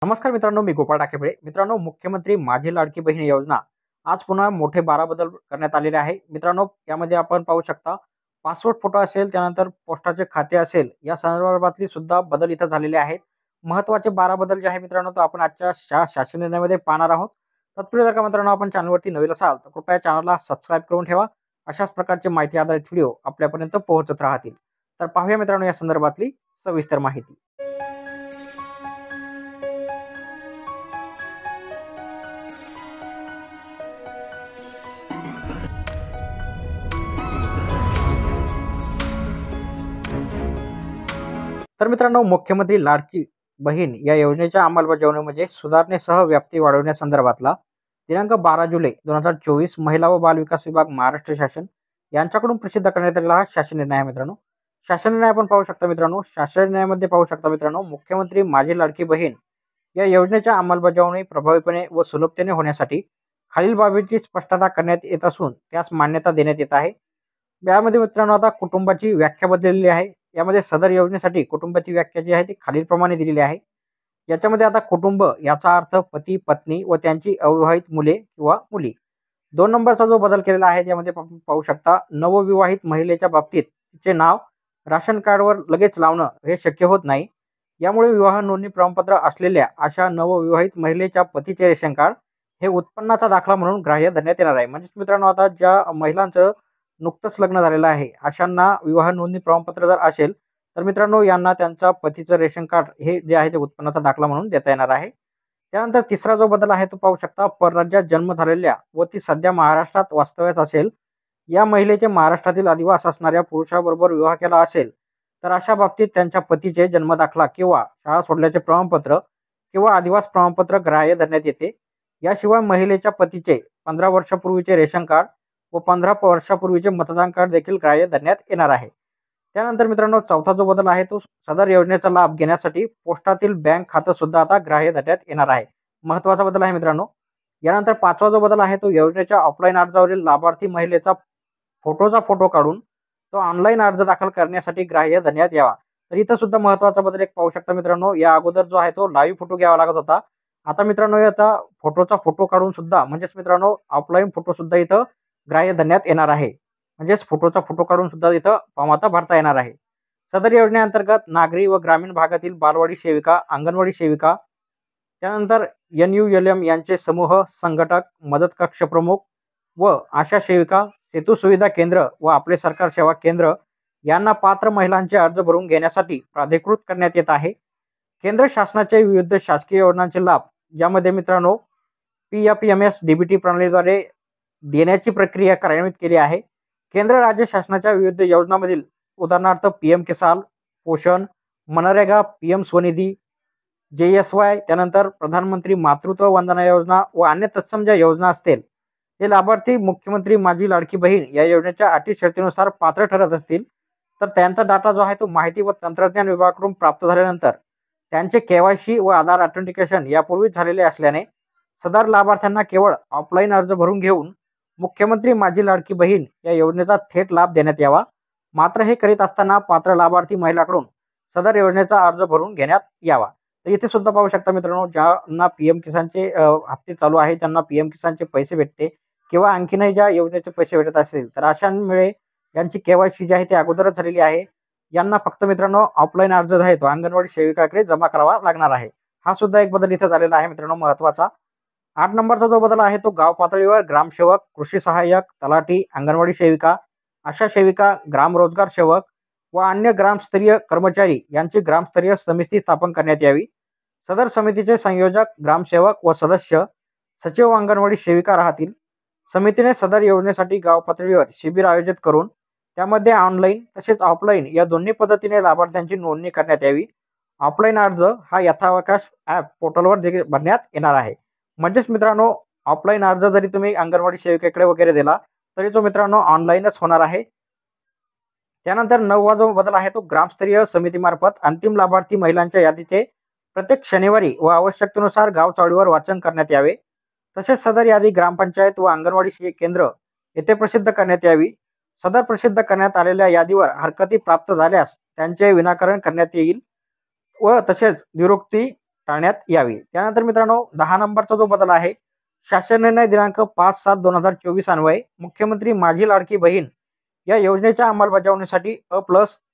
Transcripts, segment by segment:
नमस्कार मित्रांनो, मी गोपाळ टाकेफळे. मित्रांनो, मुख्यमंत्री माझी लाडकी बहीण योजना आज पुन्हा मोठे 12 बदल करण्यात आलेले आहे. मित्रांनो, यामध्ये आपण पाहू शकता पासपोर्ट फोटो असेल, त्यानंतर पोस्टाचे खाते असेल, या संदर्भातली सुद्धा बदल इथं झालेले आहेत. महत्त्वाचे 12 बदल जे आहे मित्रांनो, तो आपण आजच्या शासन निर्णयामध्ये पाहणार आहोत. तत्पूर्वी जर का मित्रांनो आपण चॅनलवरती नवीन असाल तर कृपया चॅनलला सबस्क्राईब करून ठेवा. अशाच प्रकारचे माहिती आधारित व्हिडिओ आपल्यापर्यंत पोहोचत राहतील. तर पाहूया मित्रांनो या संदर्भातली सविस्तर माहिती. तर मित्रांनो, मुख्यमंत्री लाडकी बहीण या योजनेच्या अंमलबजावणीमध्ये सुधारणेसह व्याप्ती वाढवण्यासंदर्भातला दिनांक 12 जुलै 2024 महिला व बाल विकास विभाग महाराष्ट्र शासन यांच्याकडून प्रसिद्ध करण्यात आलेला हा शासन निर्णय आहे. मित्रांनो, शासन निर्णय आपण पाहू शकता. मित्रांनो, शासन निर्णयामध्ये पाहू शकता मित्रांनो, मुख्यमंत्री माझी लाडकी बहीण या योजनेच्या अंमलबजावणी प्रभावीपणे व सुलभतेने होण्यासाठी खालील बाबींची स्पष्टता करण्यात येत असून त्यास मान्यता देण्यात येत आहे. यामध्ये मित्रांनो आता कुटुंबाची व्याख्या बदललेली आहे. यामध्ये सदर योजनेसाठी कुटुंबाची व्याख्या जी आहे ती खालीलप्रमाणे दिलेली आहे. याच्यामध्ये आता कुटुंब याचा अर्थ पती पत्नी व त्यांची अविवाहित मुले किंवा मुली. 2 नंबरचा जो बदल केलेला आहे त्यामध्ये आपण पाहू शकता, नवविवाहित महिलेच्या बाबतीत तिचे नाव राशन कार्डवर लगेच लावणं हे शक्य होत नाही. यामुळे विवाह नोंदणी प्रमाणपत्र असलेल्या अशा नवविवाहित महिलेच्या पतीचे रेशन कार्ड हे उत्पन्नाचा दाखला म्हणून ग्राह्य धरण्यात येणार आहे. म्हणजे मित्रांनो, आता ज्या महिलांचं नुकतंच लग्न झालेलं आहे अशांना विवाह नोंदणी प्रमाणपत्र जर असेल तर मित्रांनो यांना त्यांच्या पतीचं रेशन कार्ड हे जे आहे ते उत्पन्नाचा दाखला म्हणून देता येणार आहे. त्यानंतर तिसरा जो बदल आहे तो पाहू शकता, परराज्यात जन्म झालेल्या व ती सध्या महाराष्ट्रात वास्तव्यास असेल या महिलेचे महाराष्ट्रातील अधिवास असणाऱ्या पुरुषाबरोबर विवाह केला असेल तर अशा बाबतीत त्यांच्या पतीचे जन्मदाखला किंवा शाळा सोडल्याचे प्रमाणपत्र किंवा अधिवास प्रमाणपत्र ग्राह्य धरण्यात येते. याशिवाय महिलेच्या पतीचे 15 वर्षापूर्वीचे रेशन कार्ड व 15 वर्षापूर्वीचे मतदान कार्ड देखील ग्राह्य धरण्यात येणार आहे. त्यानंतर मित्रांनो, चौथा जो बदल आहे तो सदर योजनेचा लाभ घेण्यासाठी पोस्टातील बँक खातं सुद्धा आता ग्राह्य धरण्यात येणार आहे. महत्त्वाचा बदल आहे मित्रांनो. यानंतर पाचवा जो बदल आहे तो योजनेच्या ऑफलाईन अर्जावरील लाभार्थी महिलेचा फोटो काढून तो ऑनलाईन अर्ज दाखल करण्यासाठी ग्राह्य धरण्यात यावा. तर इथं सुद्धा महत्त्वाचा बदल एक पाहू शकता मित्रांनो. या अगोदर जो आहे तो लाईव्ह फोटो घ्यावा लागत होता. आता मित्रांनो याचा फोटो काढून सुद्धा म्हणजेच मित्रांनो ऑफलाईन फोटो सुद्धा इथं ग्राह्य धरण्यात येणार आहे. म्हणजेच फोटो काढून सुद्धा इथं फॉर्म आता भरता येणार आहे. सदर योजनेअंतर्गत नागरी व ग्रामीण भागातील बालवाडी सेविका, अंगणवाडी सेविका, त्यानंतर NULM यांचे समूह संघटक, मदत कक्ष प्रमुख व आशा सेविका, सेतू सुविधा केंद्र व आपले सरकार सेवा केंद्र यांना पात्र महिलांचे अर्ज भरून घेण्यासाठी प्राधिकृत करण्यात येत आहे. केंद्र शासनाच्या विविध शासकीय योजनांचे लाभ ज्यामध्ये मित्रांनो PFMS DBT प्रणालीद्वारे देण्याची प्रक्रिया कार्यान्वित केली आहे. केंद्र राज्य शासनाच्या विविध योजनांमधील उदाहरणार्थ PM किसान, पोषण, मनरेगा, PM स्वनिधी, JSY, त्यानंतर प्रधानमंत्री मातृत्व वंदना योजना व अन्य तत्सम ज्या योजना असतील हे लाभार्थी मुख्यमंत्री माझी लाडकी बहीण या योजनेच्या अटी शर्तीनुसार पात्र ठरत असतील तर त्यांचा डाटा जो आहे तो माहिती व तंत्रज्ञान विभागाकडून प्राप्त झाल्यानंतर त्यांचे KYC व आधार ऑथेंटिकेशन यापूर्वीच झालेले असल्याने सदर लाभार्थ्यांना केवळ ऑफलाईन अर्ज भरून घेऊन मुख्यमंत्री माझी लाडकी बहीण या योजनेचा थेट लाभ देण्यात यावा. मात्र हे करीत असताना पात्र लाभार्थी महिलाकडून सदर योजनेचा अर्ज भरून घेण्यात यावा. तर इथे सुद्धा पाहू शकता मित्रांनो, ज्यांना PM किसानचे हप्ते चालू आहे, ज्यांना PM किसानचे पैसे भेटते किंवा आणखीनही ज्या योजनेचे पैसे भेटत असतील तर अशांमुळे यांची KYC जी आहे ती अगोदरच झालेली आहे. यांना फक्त मित्रांनो ऑफलाईन अर्ज आहे तो अंगणवाडी सेविकाकडे जमा करावा लागणार आहे. हा सुद्धा एक बदल इथे झालेला आहे मित्रांनो महत्त्वाचा. 8 नंबरचा जो बदल आहे तो गाव पातळीवर ग्रामसेवक, कृषी सहाय्यक, तलाठी, अंगणवाडी सेविका, आशा सेविका, ग्राम रोजगार सेवक व अन्य ग्रामस्तरीय कर्मचारी यांची ग्रामस्तरीय समिती स्थापन करण्यात यावी. सदर समितीचे संयोजक, ग्रामसेवक व सदस्य सचिव अंगणवाडी सेविका राहतील. समितीने सदर योजनेसाठी गाव पातळीवर शिबिर आयोजित करून त्यामध्ये ऑनलाईन तसेच ऑफलाईन या दोन्ही पद्धतीने लाभार्थ्यांची नोंदणी करण्यात यावी. ऑफलाईन अर्ज हा यथावकाश ॲप पोर्टलवर भरण्यात येणार आहे. म्हणजेच मित्रांनो, ऑफलाईन अर्ज जरी तुम्ही अंगणवाडी सेविकेकडे वगैरे दिला तरी तो मित्रांनो ऑनलाईनच होणार आहे. त्यानंतर 9वा जो बदल आहे तो ग्रामस्तरीय समितीमार्फत अंतिम लाभार्थी महिलांच्या यादीचे प्रत्येक शनिवारी व आवश्यकतेनुसार गाव चावडीवर वाचन करण्यात यावे. तसेच सदर यादी ग्रामपंचायत व अंगणवाडी केंद्र येथे प्रसिद्ध करण्यात यावी. सदर प्रसिद्ध करण्यात आलेल्या यादीवर हरकती प्राप्त झाल्यास त्यांचे विनाकारण करण्यात येईल व तसेच निरुक्ती टाळण्यात यावी. त्यानंतर मित्रांनो 10 नंबरचा जो बदल आहे, शासन निर्णय दिनांक 5/7/2024 अन्वये मुख्यमंत्री माझी लाडकी बहीण या योजनेच्या अंमलबजावणीसाठी अ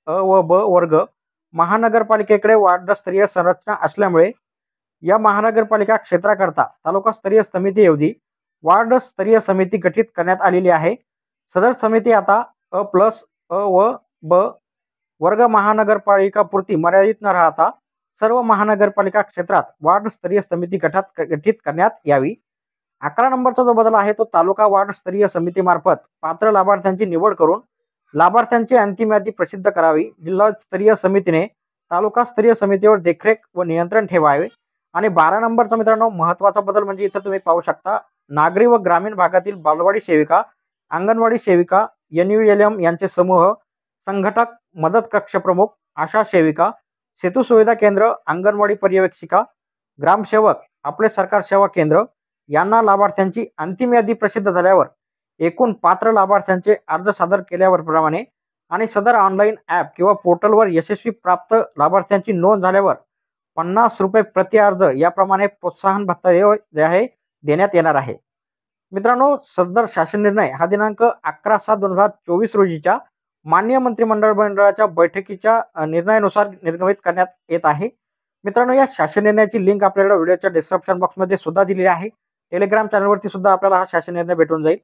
व ब वर्ग महानगरपालिकेकडे वार्डस्तरीय संरचना असल्यामुळे या महानगरपालिका क्षेत्राकरता तालुकास्तरीय समिती ऐवजी वार्डस्तरीय समिती गठीत करण्यात आलेली आहे. सदर समिती आता अ व ब वर्ग महानगरपालिकापुरती मर्यादित न राहता सर्व महानगरपालिका क्षेत्रात वार्डस्तरीय समिती गठीत करण्यात यावी. 11 नंबरचा जो बदल आहे तो तालुका वार्डस्तरीय समितीमार्फत पात्र लाभार्थ्यांची निवड करून लाभार्थ्यांची अंतिम यादी प्रसिद्ध करावी. जिल्हास्तरीय समितीने तालुकास्तरीय समितीवर देखरेख व नियंत्रण ठेवावे. आणि 12 नंबरचा मित्रांनो महत्त्वाचा बदल म्हणजे इथं तुम्ही पाहू शकता, नागरी व ग्रामीण भागातील बालवाडी सेविका, अंगणवाडी सेविका, NULM यांचे समूह, संघटक, मदत कक्ष प्रमुख, आशा सेविका, सेतू सुविधा केंद्र, अंगणवाडी पर्यवेक्षिका, ग्रामसेवक, आपले सरकार सेवा केंद्र यांना लाभार्थ्यांची अंतिम यादी प्रसिद्ध झाल्यावर एकूण पात्र लाभार्थ्यांचे अर्ज सादर केल्याप्रमाणे आणि सदर ऑनलाईन ॲप किंवा पोर्टलवर यशस्वी प्राप्त लाभार्थ्यांची नोंद झाल्यावर ₹50 प्रति अर्ज याप्रमाणे प्रोत्साहन भत्ता जे आहे देण्यात येणार आहे. मित्रांनो सदर शासन निर्णय हा दिनांक 11/7/2024 रोजीच्या माननीय मंत्रिमंडळाच्या बैठकीच्या निर्णयानुसार निर्गमित करण्यात येत आहे. मित्रांनो या शासन निर्णयाची लिंक आपल्याला व्हिडिओच्या डिस्क्रिप्शन बॉक्समध्ये सुद्धा दिलेली आहे. टेलिग्राम चॅनलवरती सुद्धा आपल्याला हा शासन निर्णय भेटून जाईल.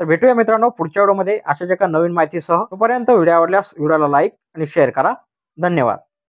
तर भेटूया मित्रांनो पुढच्या व्हिडिओमध्ये अशाच एका नवीन माहितीसह. तोपर्यंत व्हिडिओ आवडल्यास व्हिडिओला लाईक आणि शेअर करा. धन्यवाद.